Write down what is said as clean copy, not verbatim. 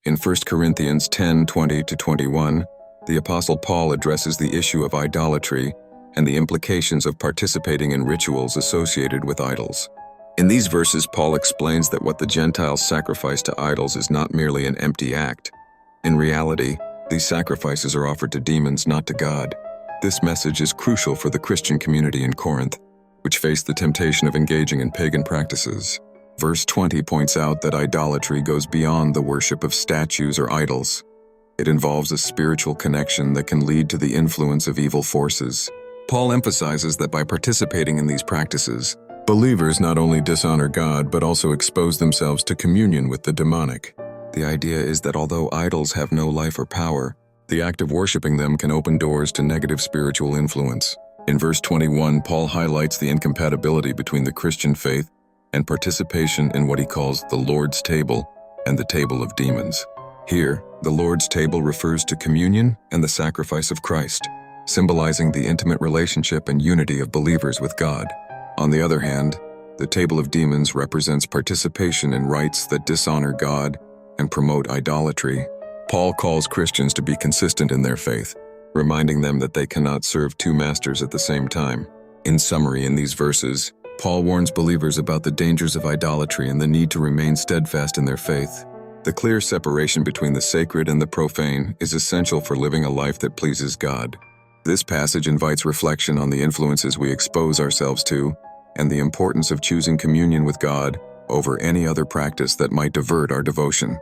In 1 Corinthians 10:20-21, the Apostle Paul addresses the issue of idolatry and the implications of participating in rituals associated with idols. In these verses, Paul explains that what the Gentiles sacrifice to idols is not merely an empty act. In reality, these sacrifices are offered to demons, not to God. This message is crucial for the Christian community in Corinth, which faced the temptation of engaging in pagan practices. Verse 20 points out that idolatry goes beyond the worship of statues or idols. It involves a spiritual connection that can lead to the influence of evil forces. Paul emphasizes that by participating in these practices, believers not only dishonor God but also expose themselves to communion with the demonic. The idea is that although idols have no life or power, the act of worshiping them can open doors to negative spiritual influence. In verse 21, Paul highlights the incompatibility between the Christian faith and participation in what he calls the Lord's table and the table of demons. Here, the Lord's table refers to communion and the sacrifice of Christ, symbolizing the intimate relationship and unity of believers with God. On the other hand, the table of demons represents participation in rites that dishonor God and promote idolatry. Paul calls Christians to be consistent in their faith, reminding them that they cannot serve two masters at the same time. In summary, in these verses, Paul warns believers about the dangers of idolatry and the need to remain steadfast in their faith. The clear separation between the sacred and the profane is essential for living a life that pleases God. This passage invites reflection on the influences we expose ourselves to and the importance of choosing communion with God over any other practice that might divert our devotion.